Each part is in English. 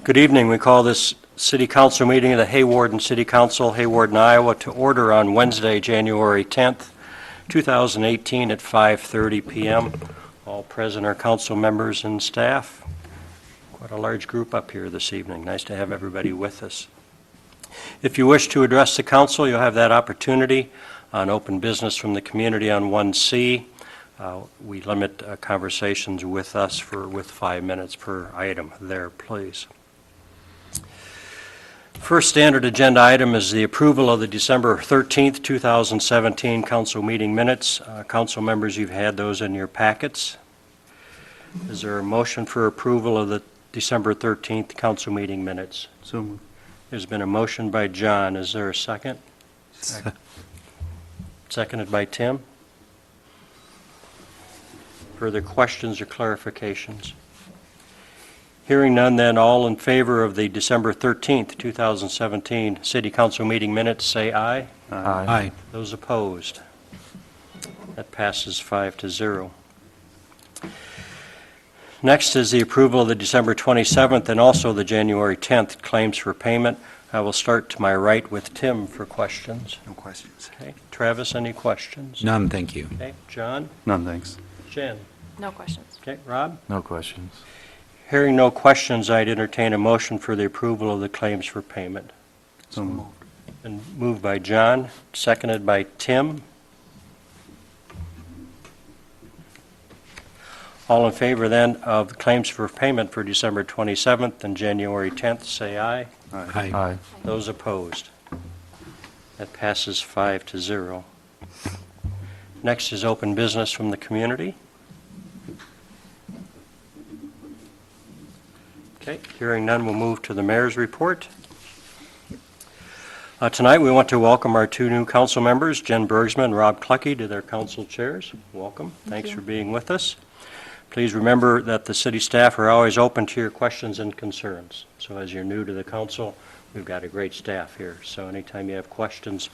Good evening. We call this City Council meeting of the Hawarden City Council, Hawarden, Iowa, to order on Wednesday, January 10th, 2018 at 5:30 p.m. All present are council members and staff. Quite a large group up here this evening. Nice to have everybody with us. If you wish to address the council, you'll have that opportunity on open business from the community on 1C. We limit conversations with us with 5 minutes per item there, please. First standard agenda item is the approval of the December 13th, 2017 council meeting minutes. Council members, you've had those in your packets. Is there a motion for approval of the December 13th council meeting minutes? So moved. There's been a motion by John. Is there a second? Seconded by Tim. Further questions or clarifications? Hearing none, then, all in favor of the December 13th, 2017 City Council meeting minutes, say aye. Aye. Those opposed? That passes 5-0. Next is the approval of the December 27th and also the January 10th claims for payment. I will start to my right with Tim for questions. No questions. Okay. Travis, any questions? None, thank you. Okay. John? None, thanks. Jen? No questions. Okay. Rob? No questions. Hearing no questions, I'd entertain a motion for the approval of the claims for payment. So moved. And moved by John, seconded by Tim. All in favor then of the claims for payment for December 27th and January 10th, say aye. Aye. Aye. Those opposed? That passes 5-0. Next is open business from the community. Okay, hearing none, we'll move to the mayor's report. Tonight we want to welcome our two new council members, Jen Bergsman and Rob Clucky, to their council chairs. Welcome. Thanks for being with us. Please remember that the city staff are always open to your questions and concerns. So as you're new to the council, we've got a great staff here. So anytime you have questions,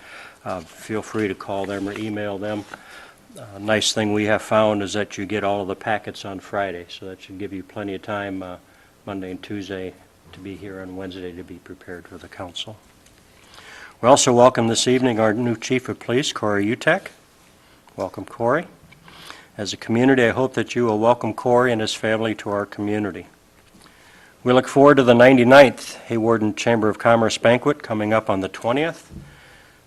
feel free to call them or email them. Nice thing we have found is that you get all of the packets on Friday, so that should give you plenty of time Monday and Tuesday to be here on Wednesday to be prepared for the council. We also welcome this evening our new Chief of Police, Corey Utek. Welcome, Corey. As a community, I hope that you will welcome Corey and his family to our community. We look forward to the 99th Hawarden Chamber of Commerce banquet coming up on the 20th.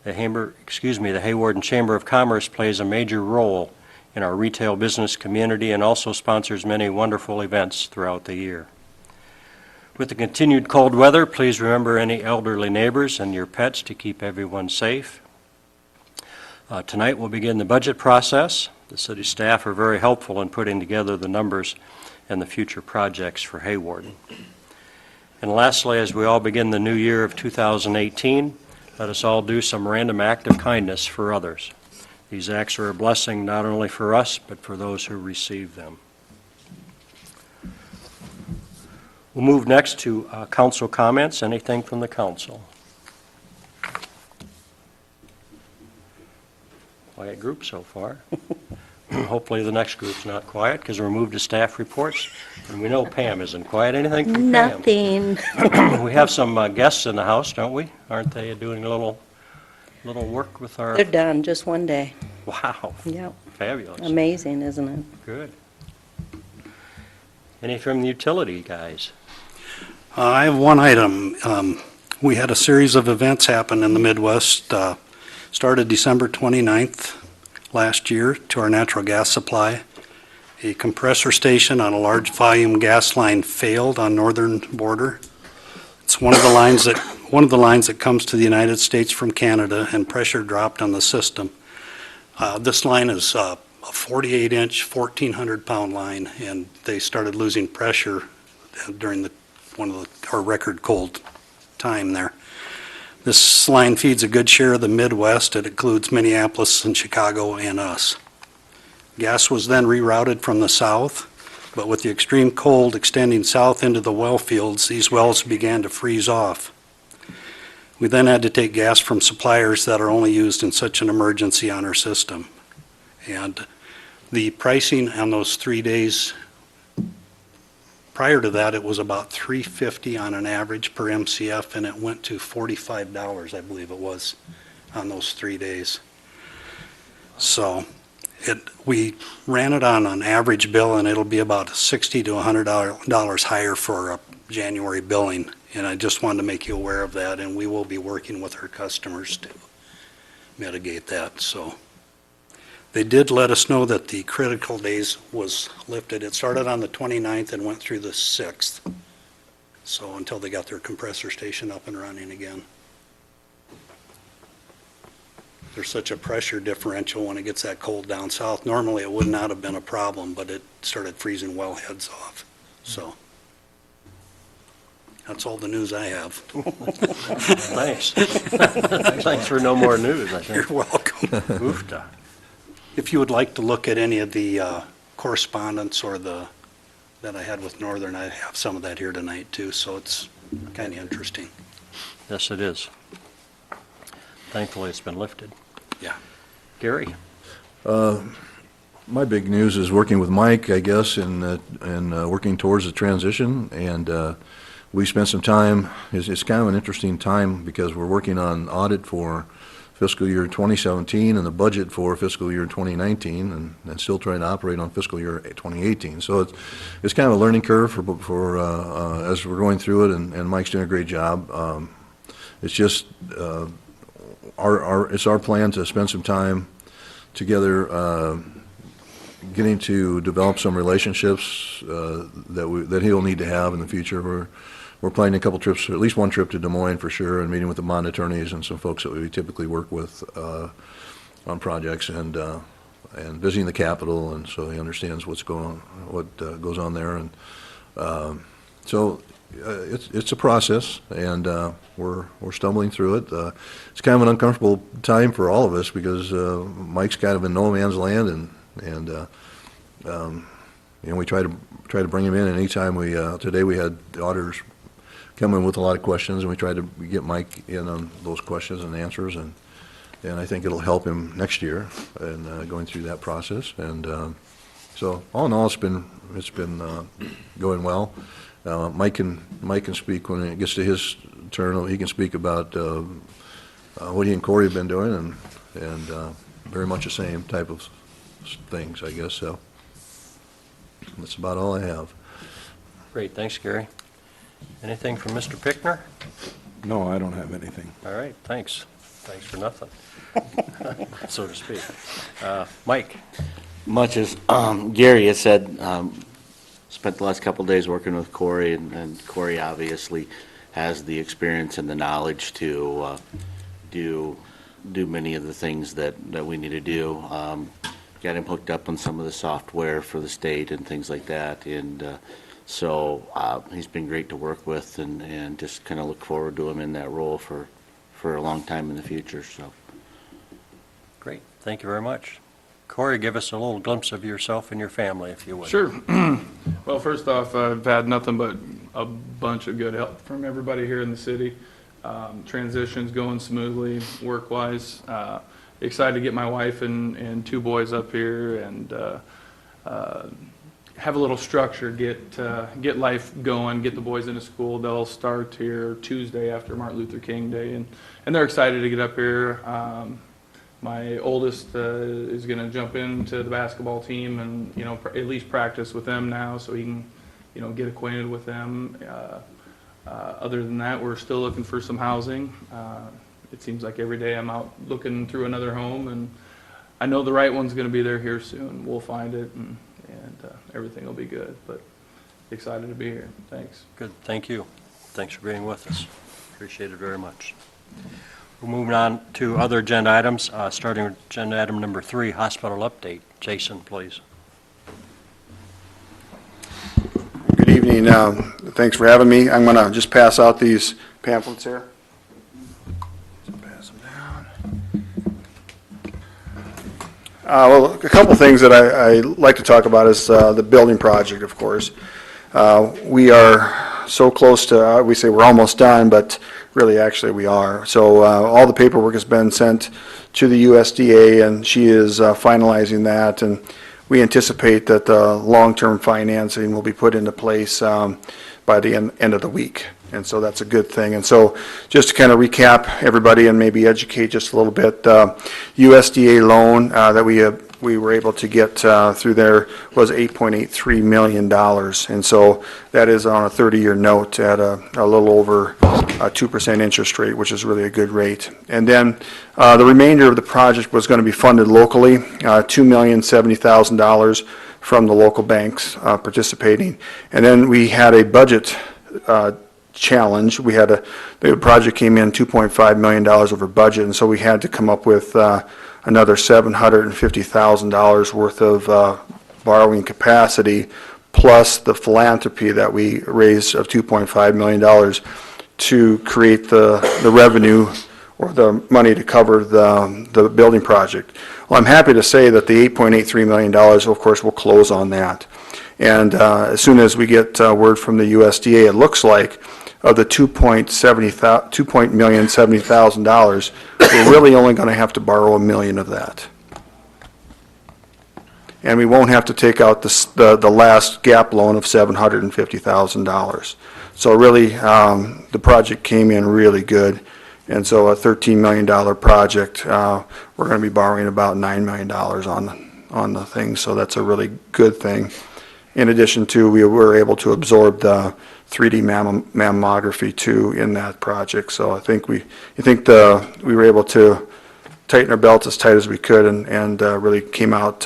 The Hawarden Chamber of Commerce plays a major role in our retail business community and also sponsors many wonderful events throughout the year. With the continued cold weather, please remember any elderly neighbors and your pets to keep everyone safe. Tonight we'll begin the budget process. The city staff are very helpful in putting together the numbers and the future projects for Hawarden. And lastly, as we all begin the new year of 2018, let us all do some random act of kindness for others. These acts are a blessing not only for us, but for those who receive them. We'll move next to council comments. Anything from the council? Quiet group so far. Hopefully the next group's not quiet because we're moved to staff reports. And we know Pam isn't quiet. Anything from Nothing. Pam? We have some guests in the house, don't we? Aren't they doing a little work with our... They're done, just one day. Wow. Yep. Fabulous. Amazing, isn't it? Good. Any from the utility guys? I have one item. We had a series of events happen in the Midwest. Started December 29th last year to our natural gas supply. A compressor station on a large volume gas line failed on northern border. It's one of the lines that comes to the United States from Canada, and pressure dropped on the system. This line is a 48-inch, 1,400-pound line, and they started losing pressure during our record cold time there. This line feeds a good share of the Midwest. It includes Minneapolis and Chicago and us. Gas was then rerouted from the south, but with the extreme cold extending south into the well fields, these wells began to freeze off. We then had to take gas from suppliers that are only used in such an emergency on our system. And the pricing on those 3 days Prior to that, it was about $3.50 on an average per MCF, and it went to $45, I believe it was, on those 3 days. So we ran it on an average bill, and it'll be about $60 to $100 higher for a January billing. And I just wanted to make you aware of that, and we will be working with our customers to mitigate that. So they did let us know that the critical days was lifted. It started on the 29th and went through the 6th. So until they got their compressor station up and running again. There's such a pressure differential when it gets that cold down south. Normally it would not have been a problem, but it started freezing wellheads off. So that's all the news I have. Thanks. Thanks for no more news, I think. You're welcome. Oofta. If you would like to look at any of the correspondence or that I had with Northern, I have some of that here tonight too, so it's kind of interesting. Yes, it is. Thankfully, it's been lifted. Yeah. Gary? My big news is working with Mike, I guess, and working towards the transition. And we spent some time. It's kind of an interesting time because we're working on audit for fiscal year 2017 and the budget for fiscal year 2019, and still trying to operate on fiscal year 2018. So it's kind of a learning curve for as we're going through it, and Mike's doing a great job. It's just it's our plan to spend some time together, getting to develop some relationships that he'll need to have in the future. We're planning a couple trips, at least one trip to Des Moines for sure, and meeting with the bond attorneys and some folks that we typically work with on projects, and visiting the Capitol, and so he understands what goes on there. And so it's a process, and we're stumbling through it. It's kind of an uncomfortable time for all of us because Mike's kind of in no man's land, and we try to bring him in. And anytime today we had the auditors come in with a lot of questions, and we tried to get Mike in on those questions and answers, and I think it'll help him next year in going through that process. And so all in all, it's been going well. Mike can speak when it gets to his turn. He can speak about what he and Corey have been doing, and very much the same type of things, I guess. So that's about all I have. Great, thanks, Gary. Anything from Mr. Pickner? No, I don't have anything. All right, thanks. Thanks for nothing, so to speak. Mike? Much as Gary has said, spent the last couple of days working with Corey, and Corey obviously has the experience and the knowledge to do many of the things that we need to do. Got him hooked up on some of the software for the state and things like that, and so he's been great to work with, and just kind of look forward to him in that role for a long time in the future. So Great, thank you very much. Corey, give us a little glimpse of yourself and your family, if you would. Sure. Well, first off, I've had nothing but a bunch of good help from everybody here in the city. Transition's going smoothly, work-wise. Excited to get my wife and two boys up here, and have a little structure, get life going, get the boys into school. They'll start here Tuesday after Martin Luther King Day, and they're excited to get up here. My oldest is going to jump into the basketball team, and at least practice with them now, so he can get acquainted with them. Other than that, we're still looking for some housing. It seems like every day I'm out looking through another home, and I know the right one's going to be there here soon. We'll find it, and everything will be good. But excited to be here. Thanks. Good, thank you. Thanks for being with us. Appreciate it very much. We're moving on to other agenda items, starting with agenda item number 3, hospital update. Jason, please. Good evening. Thanks for having me. I'm going to just pass out these pamphlets here. Pass them down. Well, a couple things that I like to talk about is the building project, of course. We are so close to, we say we're almost done, but really actually we are. So all the paperwork has been sent to the USDA, and she is finalizing that, and we anticipate that the long-term financing will be put into place by the end of the week. And so that's a good thing. And so just to kind of recap everybody and maybe educate just a little bit, USDA loan that we were able to get through there was $8.83 million. And so that is on a 30-year note at a little over 2% interest rate, which is really a good rate. And then the remainder of the project was going to be funded locally, $2,070,000 from the local banks participating. And then we had a budget challenge. The project came in $2.5 million over budget, and so we had to come up with another $750,000 worth of borrowing capacity, plus the philanthropy that we raised of $2.5 million to create the revenue or the money to cover the building project. Well, I'm happy to say that the $8.83 million, of course, will close on that. And as soon as we get word from the USDA, it looks like of the $2,070,000, we're really only going to have to borrow $1 million of that. And we won't have to take out the last gap loan of $750,000. So really, the project came in really good. And so a $13 million project, we're going to be borrowing about $9 million on the thing. So that's a really good thing. In addition to, we were able to absorb the 3D mammography too in that project. So I think we were able to tighten our belts as tight as we could and really came out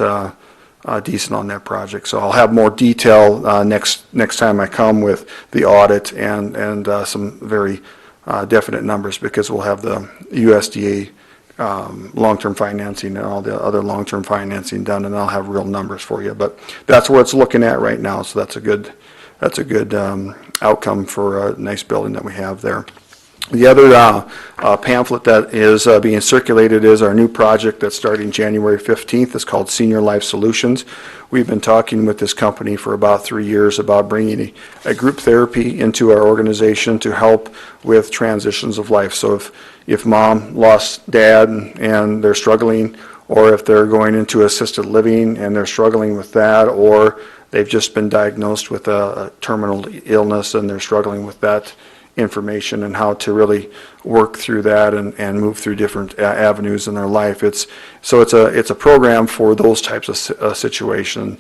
decent on that project. So I'll have more detail next time I come with the audit and some very definite numbers, because we'll have the USDA long-term financing and all the other long-term financing done, and I'll have real numbers for you. But that's where it's looking at right now, so that's a good outcome for a nice building that we have there. The other pamphlet that is being circulated is our new project that's starting January 15th. It's called Senior Life Solutions. We've been talking with this company for about 3 years about bringing a group therapy into our organization to help with transitions of life. So if mom lost dad and they're struggling, or if they're going into assisted living and they're struggling with that, or they've just been diagnosed with a terminal illness and they're struggling with that information and how to really work through that and move through different avenues in their life. It's a program for those types of situations.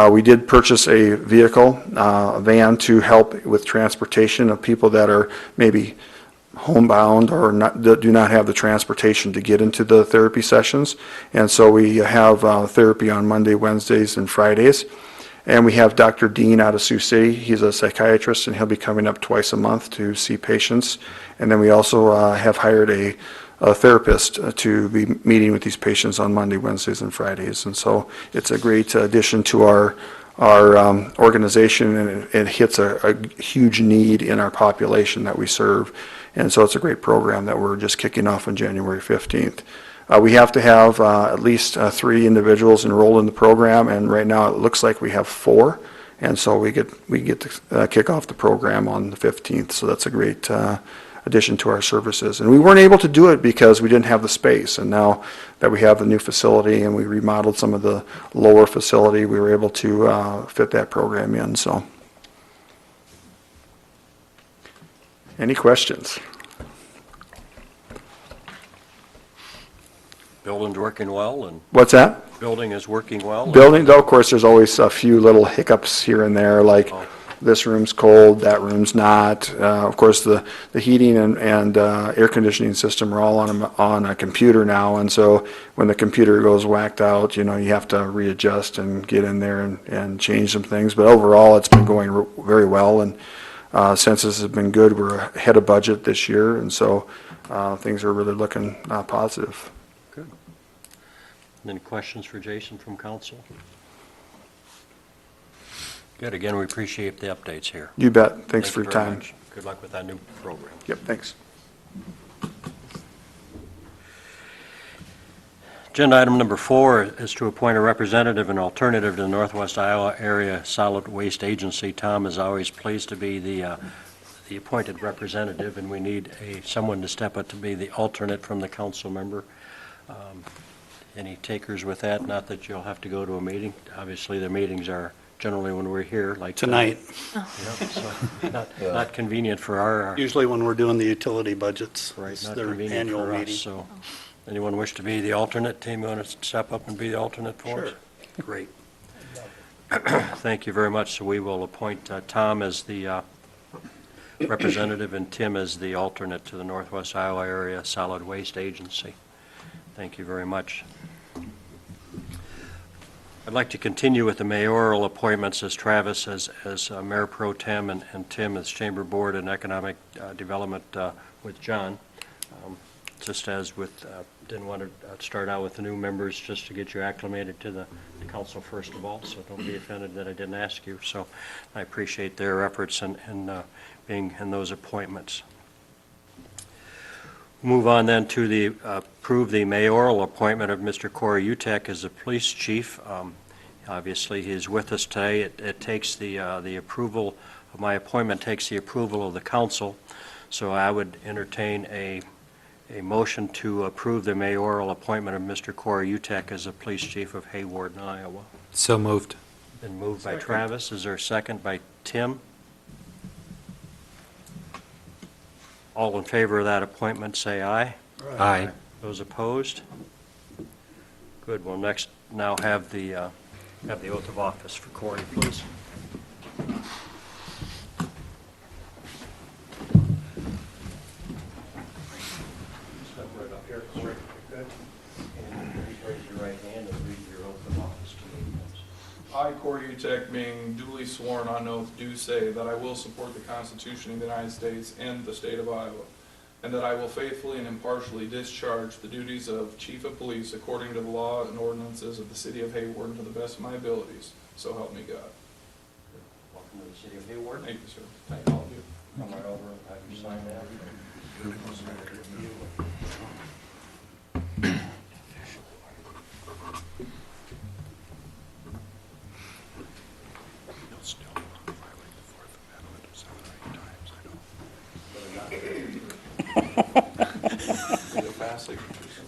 We did purchase a vehicle, a van, to help with transportation of people that are maybe homebound or do not have the transportation to get into the therapy sessions. And so we have therapy on Monday, Wednesdays, and Fridays. And we have Dr. Dean out of Sioux City. He's a psychiatrist, and he'll be coming up twice a month to see patients. And then we also have hired a therapist to be meeting with these patients on Monday, Wednesdays, and Fridays. And so it's a great addition to our organization, and it hits a huge need in our population that we serve. And so it's a great program that we're just kicking off on January 15th. We have to have at least 3 individuals enrolled in the program, and right now it looks like we have 4. And so we get to kick off the program on the 15th. So that's a great addition to our services. And we weren't able to do it because we didn't have the space. And now that we have the new facility and we remodeled some of the lower facility, we were able to fit that program in. So, any questions? Building's working well, and What's that? building is working well? Building, though, of course, there's always a few little hiccups here and there, like this room's cold, that room's not. Of course, the heating and air conditioning system are all on a computer now, and so when the computer goes whacked out, you have to readjust and get in there and change some things. But overall, it's been going very well, and census has been good. We're ahead of budget this year, and so things are really looking positive. Good. Any questions for Jason from council? Good. Again, we appreciate the updates here. You bet. Thanks for you your very time. much. Good luck with that new program. Yep, thanks. Agenda item number 4 is to appoint a representative and alternative to the Northwest Iowa Area Solid Waste Agency. Tom is always pleased to be the appointed representative, and we need someone to step up to be the alternate from the council member. Any takers with that? Not that you'll have to go to a meeting. Obviously, the meetings are generally when we're here, like Tonight, Yeah, so not convenient for our, usually when we're doing the utility budgets. right, It's not their convenient annual for us, meeting. so. Anyone wish to be the alternate? Tim, you want to step up and be the alternate for us? Sure. Great. Thank you very much. So we will appoint Tom as the representative and Tim as the alternate to the Northwest Iowa Area Solid Waste Agency. Thank you very much. I'd like to continue with the mayoral appointments as Travis as Mayor Pro Tem and Tim as Chamber Board and Economic Development with John. Just as with, didn't want to start out with the new members just to get you acclimated to the council first of all, so don't be offended that I didn't ask you. So I appreciate their efforts in being in those appointments. Move on then to the approve the mayoral appointment of Mr. Corey Utek as the police chief. Obviously, he's with us today. It takes the approval of my appointment, takes the approval of the council. So I would entertain a motion to approve the mayoral appointment of Mr. Corey Utek as the police chief of Hawarden, Iowa. So moved. Been moved by Travis. Is there a second by Tim? All in favor of that appointment, say aye. Aye. Those opposed? Good. We'll next now have the oath of office for Corey, please. Step right up here, Corey, if you could. And please raise your right hand and read your oath of office to me, please. I, Corey Utek, being duly sworn on oath, do say that I will support the Constitution of the United States and the state of Iowa, and that I will faithfully and impartially discharge the duties of Chief of Police according to the law and ordinances of the city of Hawarden to the best of my abilities. So help me God. Welcome to the city of Hawarden. Thank you, sir. Thank all of you. Come right over and have you sign that.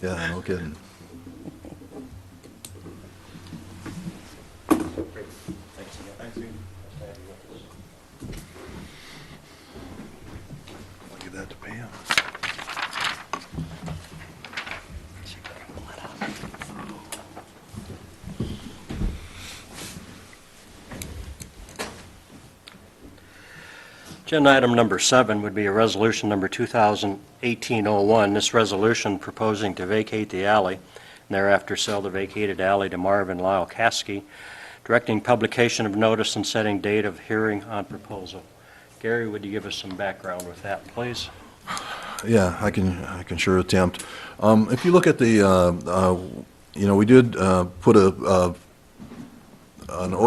Yeah, no kidding. Thanks again. Thanks, Ian. Nice to have you with us. I'll give that to Pam. Agenda item number 7 would be a resolution number 2018-01. This resolution proposing to vacate the alley and thereafter sell the vacated alley to Marvin Lyle Caskey, directing publication of notice and setting date of hearing on proposal. Gary, would you give us some background with that, please? Yeah, I can sure attempt. If you look at the, we did put an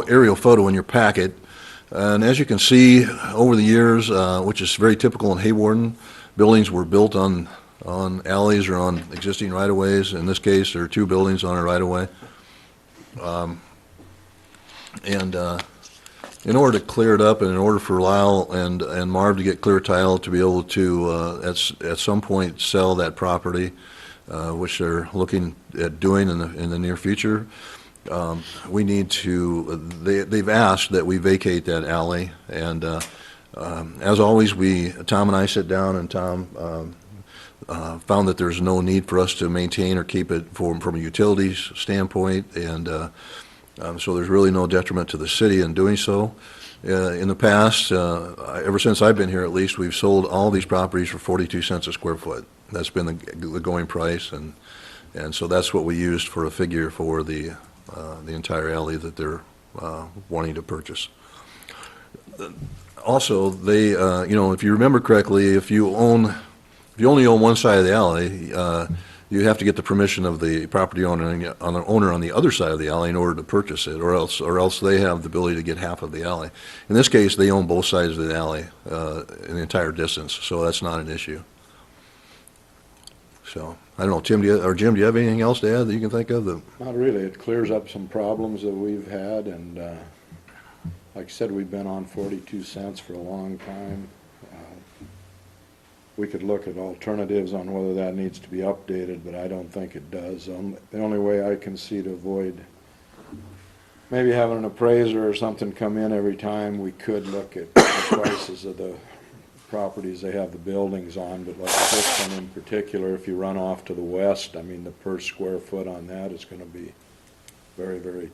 aerial photo in your packet, and as you can see, over the years, which is very typical in Hawarden, buildings were built on alleys or on existing right-of-ways. In this case, there are 2 buildings on a right-of-way. And in order to clear it up, and in order for Lyle and Marv to get clear title to be able to, at some point, sell that property, which they're looking at doing in the near future, we need to, they've asked that we vacate that alley, and as always, Tom and I sit down, and Tom found that there's no need for us to maintain or keep it from a utilities standpoint, and so there's really no detriment to the city in doing so. In the past, ever since I've been here at least, we've sold all these properties for 42 cents a square foot. That's been the going price, and so that's what we used for a figure for the entire alley that they're wanting to purchase. Also, they, if you remember correctly, if you only own one side of the alley, you have to get the permission of the property owner on the other side of the alley in order to purchase it, or else they have the ability to get half of the alley. In this case, they own both sides of the alley in the entire distance, so that's not an issue. So, I don't know, Jim, do you have anything else to add that you can think of? Not really. It clears up some problems that we've had, and like I said, we've been on 42 cents for a long time. we could look at alternatives on whether that needs to be updated, but I don't think it does. The only way I can see to avoid maybe having an appraiser or something come in every time, we could look at the prices of the properties they have the buildings on, but like this one in particular, if you run off to the west, I mean, the per square foot on that is gonna be very, very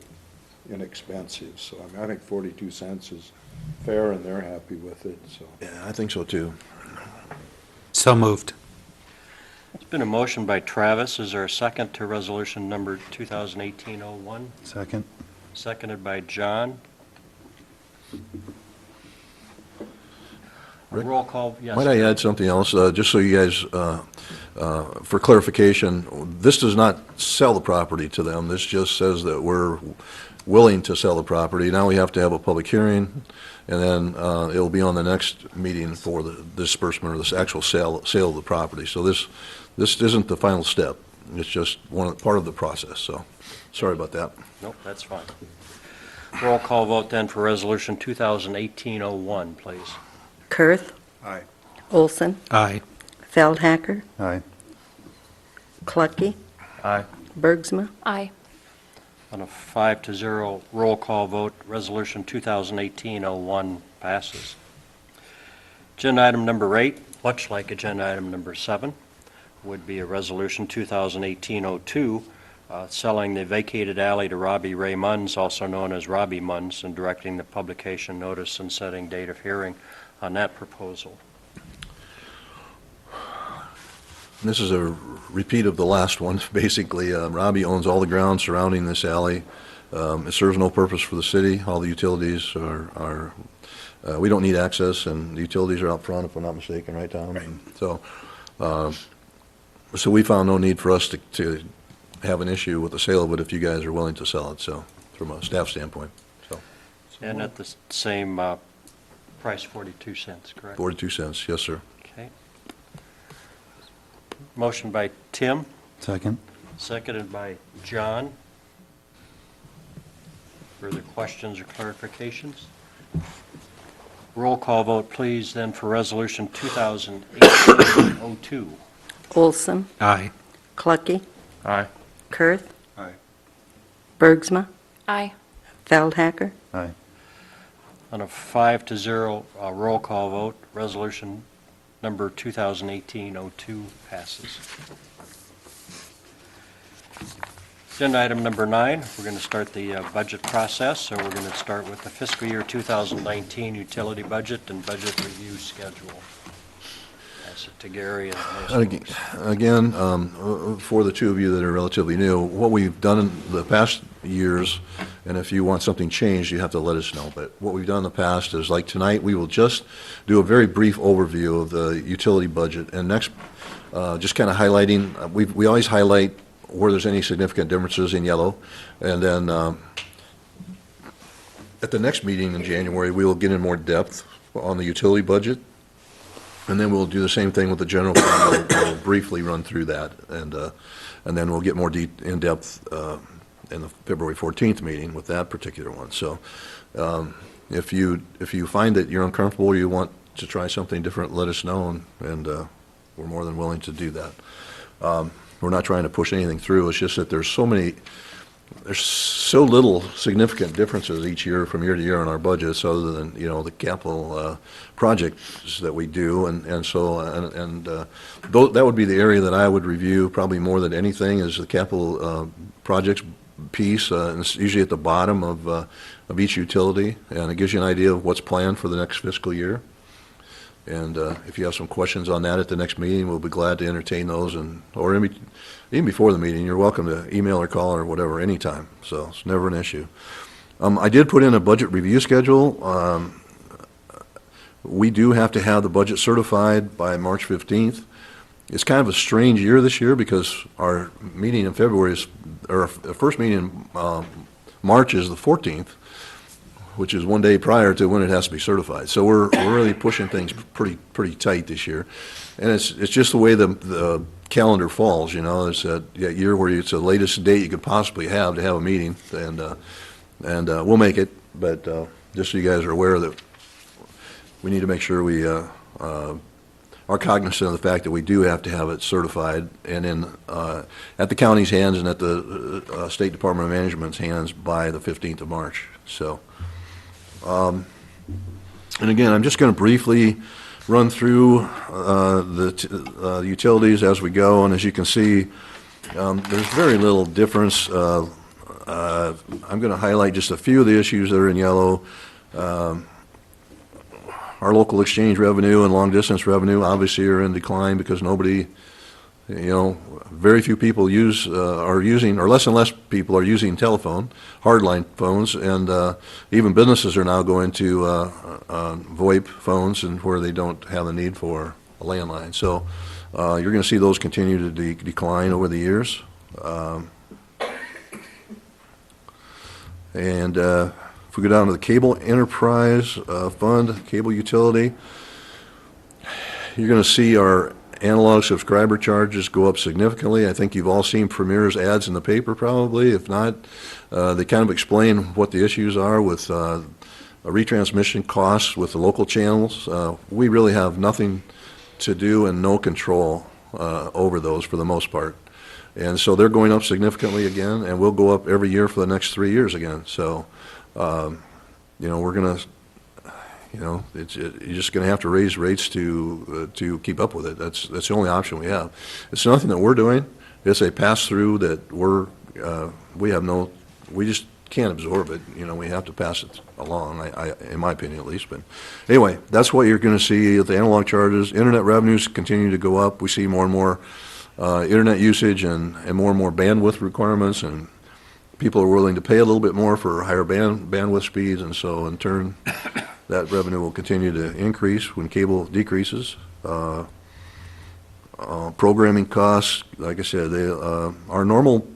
inexpensive. So, I mean, I think 42 cents is fair, and they're happy with it, so. Yeah, I think so too. So moved. It's been a motion by Travis. Is there a second to resolution number 2018-01? Second. Seconded by John. Rick? Roll call, yes. Might I add something else, just so you guys, for clarification, this does not sell the property to them. This just says that we're willing to sell the property. Now we have to have a public hearing, and then it'll be on the next meeting for the disbursement or this actual sale of the property. So this isn't the final step. It's just part of the process, so sorry about that. Nope, that's fine. Roll call vote then for resolution 2018-01, please. Kurth. Aye. Olson. Aye. Feldhacker. Aye. Clucky. Aye. Bergsma. Aye. On a 5-0 roll call vote, resolution 2018-01 passes. Agenda item number 8, much like agenda item number 7, would be a resolution 2018-02, selling the vacated alley to Robbie Ray Munns, also known as Robbie Munns, and directing the publication notice and setting date of hearing on that proposal. This is a repeat of the last one. Basically, Robbie owns all the ground surrounding this alley. It serves no purpose for the city. All the utilities are we don't need access, and the utilities are out front, if I'm not mistaken, right, Tom? Right. So we found no need for us to have an issue with the sale of it if you guys are willing to sell it, so, from a staff standpoint, so. And at the same price, 42 cents, correct? 42 cents, yes, sir. Okay. Motion by Tim, Second. seconded by John. Further questions or clarifications? Roll call vote, please, then for resolution 2018-02. Olson. Aye. Clucky. Aye. Kurth. Aye. Bergsma. Aye. Feldhacker. Aye. On a 5-0 roll call vote, resolution number 2018-02 passes. Agenda item number 9, we're going to start the budget process, so we're going to start with the fiscal year 2019 utility budget and budget review schedule. Pass it to Gary and Mason. Again, for the two of you that are relatively new, what we've done in the past years, and if you want something changed, you have to let us know, but what we've done in the past is, like tonight, we will just do a very brief overview of the utility budget, and next, just kind of highlighting, we always highlight where there's any significant differences in yellow, and then at the next meeting in January, we will get in more depth on the utility budget, and then we'll do the same thing with the general fund. We'll briefly run through that, and then we'll get more in depth in the February 14th meeting with that particular one. So if you find that you're uncomfortable or you want to try something different, let us know, and we're more than willing to do that. We're not trying to push anything through. It's just that there's so little significant differences each year from year to year in our budgets, other than, the capital projects that we do, that would be the area that I would review probably more than anything, is the capital projects piece, and it's usually at the bottom of each utility, and it gives you an idea of what's planned for the next fiscal year. And if you have some questions on that at the next meeting, we'll be glad to entertain those, or even before the meeting, you're welcome to email or call or whatever, anytime, so it's never an issue. I did put in a budget review schedule. We do have to have the budget certified by March 15th. It's kind of a strange year this year, because our meeting in February our first meeting in March is the 14th, which is one day prior to when it has to be certified. So we're really pushing things pretty tight this year, and it's just the way the calendar falls. It's that year where it's the latest date you could possibly have to have a meeting, and we'll make it. But just so you guys are aware that we need to make sure we are are cognizant of the fact that we do have to have it certified and at the county's hands and at the State Department of Management's hands by the 15th of March. So, and again, I'm just going to briefly run through the utilities as we go, and as you can see, there's very little difference. I'm going to highlight just a few of the issues that are in yellow. Our local exchange revenue and long-distance revenue obviously are in decline because nobody, very few people are using, or less and less people are using telephone, hardline phones, and even businesses are now going to VoIP phones and where they don't have a need for a landline. So you're going to see those continue to decline over the years. And if we go down to the cable enterprise fund, cable utility, you're going to see our analog subscriber charges go up significantly. I think you've all seen Premier's ads in the paper probably. If not, they kind of explain what the issues are with retransmission costs with the local channels. We really have nothing to do and no control over those for the most part. And so they're going up significantly again, and will go up every year for the next 3 years again. So, we're going to, you're just going to have to raise rates to keep up with it. That's the only option we have. It's nothing that we're doing. It's a pass-through that we just can't absorb it. We have to pass it along, in my opinion at least. But anyway, that's what you're going to see at the analog charges. Internet revenues continue to go up. We see more and more internet usage and more bandwidth requirements, and people are willing to pay a little bit more for higher bandwidth speeds, and so in turn that revenue will continue to increase when cable decreases. Programming costs, like I said, our normal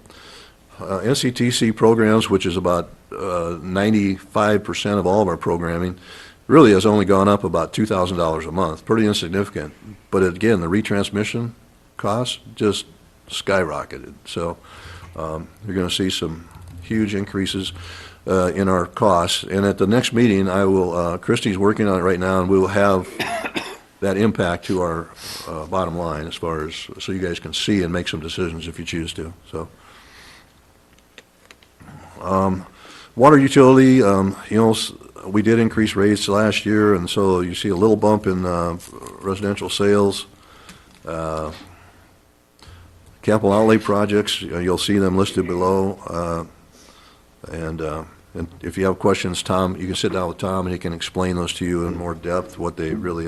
NCTC programs, which is about 95% of all of our programming, really has only gone up about $2,000 a month, pretty insignificant. But again, the retransmission costs just skyrocketed. So you're going to see some huge increases in our costs. And at the next meeting, Christie's working on it right now, and we'll have that impact to our bottom line as far as, so you guys can see and make some decisions if you choose to. So, water utility, we did increase rates last year, and so you see a little bump in residential sales. Capital outlay projects, you'll see them listed below. And if you have questions, Tom, you can sit down with Tom and he can explain those to you in more depth, what they really,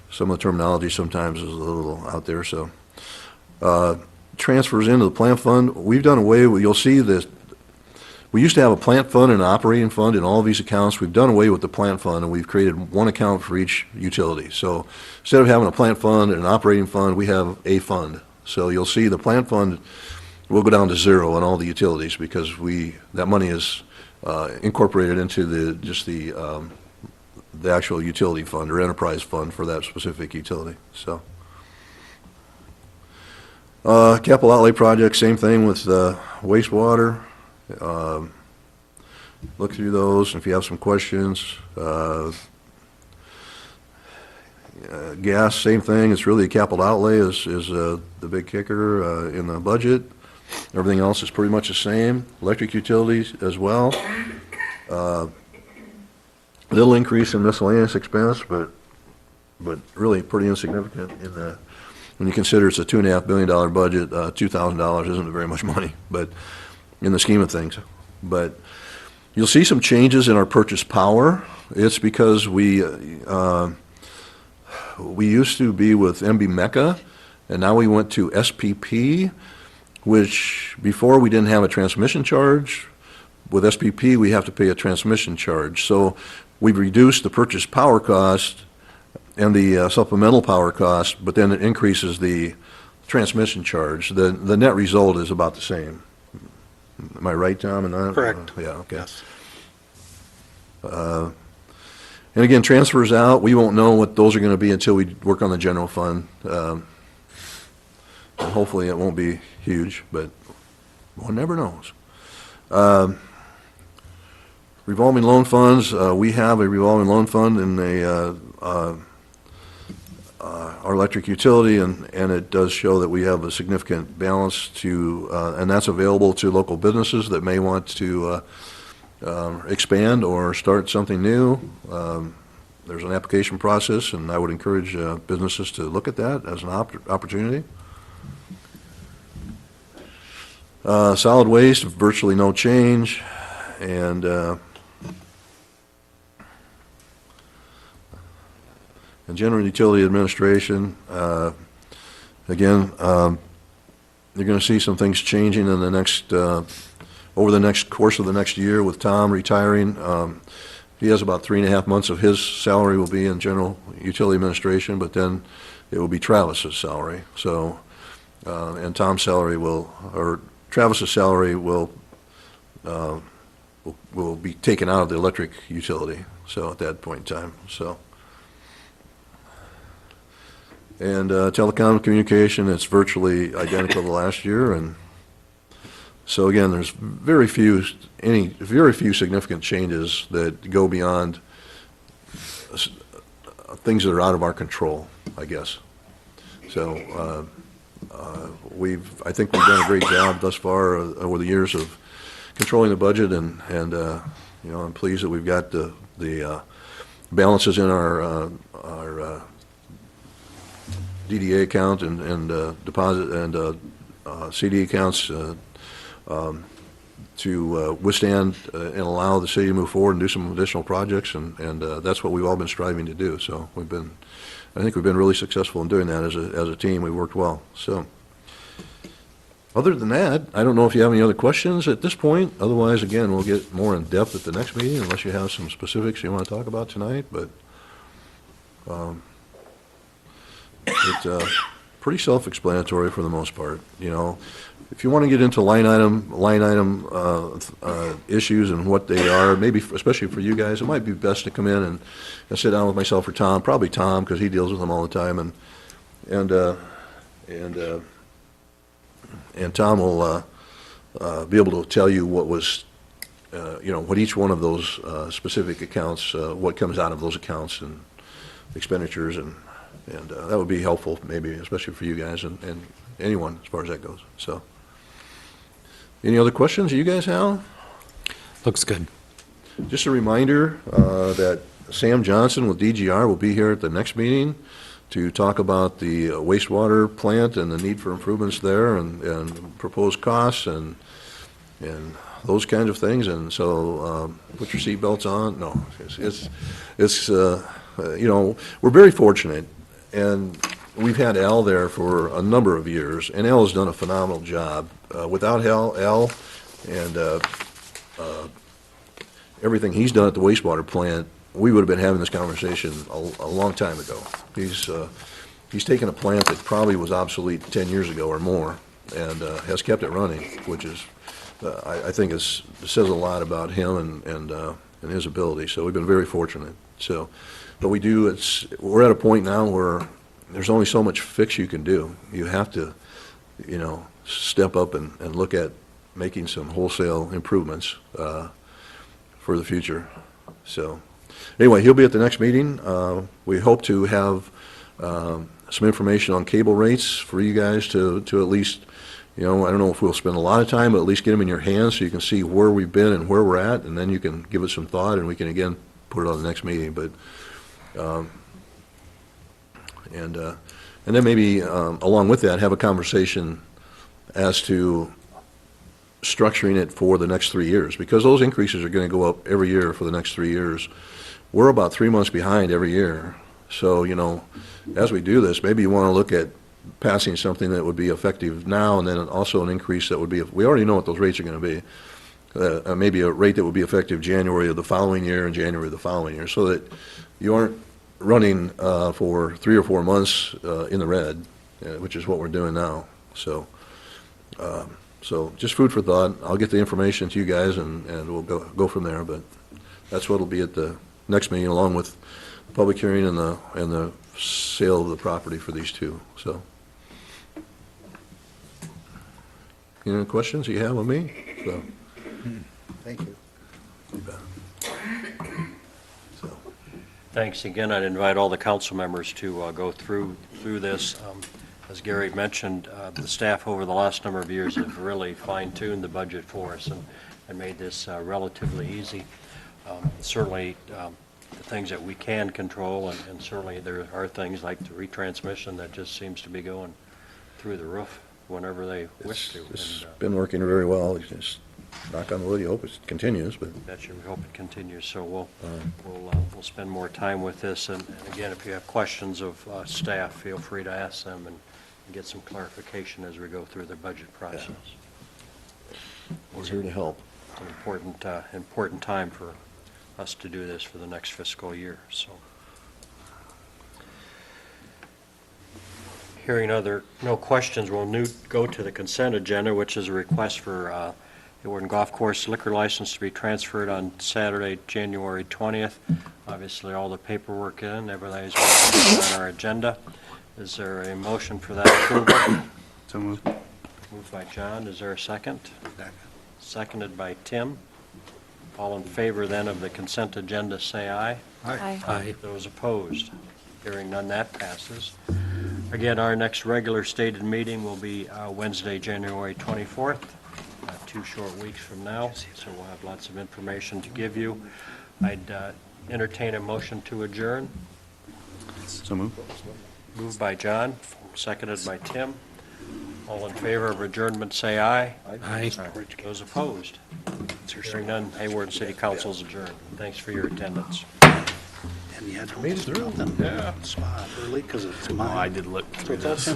some of the terminology sometimes is a little out there. So transfers into the plant fund, we've done away with, you'll see this, we used to have a plant fund and an operating fund in all of these accounts. We've done away with the plant fund, and we've created one account for each utility. So instead of having a plant fund and an operating fund, we have a fund. So you'll see the plant fund will go down to zero on all the utilities because that money is incorporated into the actual utility fund or enterprise fund for that specific utility. So capital outlay projects, same thing with wastewater. Look through those, and if you have some questions. Gas, same thing. It's really a capital outlay is the big kicker in the budget. Everything else is pretty much the same. Electric utilities as well. Little increase in miscellaneous expense, but really pretty insignificant when you consider it's a $2.5 billion budget. $2,000 isn't very much money, but in the scheme of things. But you'll see some changes in our purchase power. It's because we used to be with MB Mecca, and now we went to SPP, which before we didn't have a transmission charge. With SPP, we have to pay a transmission charge. So we've reduced the purchase power cost and the supplemental power cost, but then it increases the transmission charge. The net result is about the same. Am I right, Tom? Correct. Yeah, okay. Yes. And again, transfers out, we won't know what those are going to be until we work on the general fund. And hopefully it won't be huge, but one never knows. Revolving loan funds, we have a revolving loan fund in our electric utility, and it does show that we have a significant balance to, and that's available to local businesses that may want to expand or start something new. There's an application process, and I would encourage businesses to look at that as an opportunity. Solid waste, virtually no change, and general utility administration, again, you're going to see some things changing in the next, over the next course of the next year with Tom retiring. He has about 3.5 months of his salary will be in general utility administration, but then it will be Travis's salary. So, and Tom's salary will, or Travis's salary will be taken out of the electric utility. So at that point in time, so. And telecom communication, it's virtually identical to last year, and so again, there's very few significant changes that go beyond things that are out of our control, I guess. So I think we've done a great job thus far over the years of controlling the budget, and you know, I'm pleased that we've got the balances in our DDA account and deposit and CD accounts to withstand and allow the city to move forward and do some additional projects, and that's what we've all been striving to do. So I think we've been really successful in doing that as a team. We worked well. So other than that, I don't know if you have any other questions at this point. Otherwise, again, we'll get more in depth at the next meeting unless you have some specifics you want to talk about tonight. But it's pretty self-explanatory for the most part. You know, if you want to get into line item issues and what they are, maybe especially for you guys, it might be best to come in and sit down with myself or Tom, probably Tom because he deals with them all the time, and Tom will be able to tell you what was, you know, what each one of those specific accounts, what comes out of those accounts and expenditures, and that would be helpful, maybe, especially for you guys and anyone as far as that goes. So, any other questions you guys have? Looks good. Just a reminder that Sam Johnson with DGR will be here at the next meeting to talk about the wastewater plant and the need for improvements there and proposed costs and those kinds of things. And so put your seatbelts on. No, it's you know, we're very fortunate. And we've had Al there for a number of years, and Al has done a phenomenal job. Without Al and everything he's done at the wastewater plant, we would have been having this conversation a long time ago. He's taken a plant that probably was obsolete 10 years ago or more, and has kept it running, which is, I think, says a lot about him and his ability. So we've been very fortunate. So. But we're at a point now where there's only so much fix you can do. You have to, you know, step up and look at making some wholesale improvements for the future. So anyway, he'll be at the next meeting. We hope to have some information on cable rates for you guys to at least, you know, I don't know if we'll spend a lot of time, but at least get them in your hands so you can see where we've been and where we're at, and then you can give it some thought, and we can again put it on the next meeting. But and then maybe along with that, have a conversation as to structuring it for the next 3 years, because those increases are going to go up every year for the next 3 years. We're about 3 months behind every year. So, you know, as we do this, maybe you want to look at passing something that would be effective now, and then also an increase that would be, we already know what those rates are going to be. Maybe a rate that would be effective January of the following year and January of the following year, so that you aren't running for 3 or 4 months in the red, which is what we're doing now. So just food for thought. I'll get the information to you guys, and we'll go from there. But that's what will be at the next meeting, along with the public hearing and the sale of the property for these two. So, any questions you have on me? So. Thank you. You bet. So. Thanks again. I'd invite all the council members to go through this. As Gary mentioned, the staff over the last number of years have really fine-tuned the budget for us and made this relatively easy. Certainly, the things that we can control, and certainly there are things like the retransmission that just seems to be going through the roof whenever they wish to. It's And, been working very well. You just knock on wood, you hope it continues, but That you hope it continues, so we'll spend more time with this, and again, if you have questions of staff, feel free to ask them and get some clarification as we go through the budget process. we're here to help. It's an important time for us to do this for the next fiscal year, so. Hearing no questions, we'll go to the consent agenda, which is a request for Hawarden Golf Course liquor license to be transferred on Saturday, January 20th. Obviously, all the paperwork in, everything's on our agenda. Is there a motion for that approval? So moved. Moved by John, is there a second? Seconded by Tim. All in favor then of the consent agenda, say aye. Aye. Those opposed? Hearing none, that passes. Again, our next regular stated meeting will be Wednesday, January 24th, 2 short weeks from now, so we'll have lots of information to give you. I'd entertain a motion to adjourn. So moved. Moved by John, seconded by Tim. All in favor of adjournment, say aye. Aye. Those opposed? Hearing none, Hawarden City Council is adjourned. Thanks for your attendance. And you had to made it through. Yeah. Spot early because it's mine. I did look through this.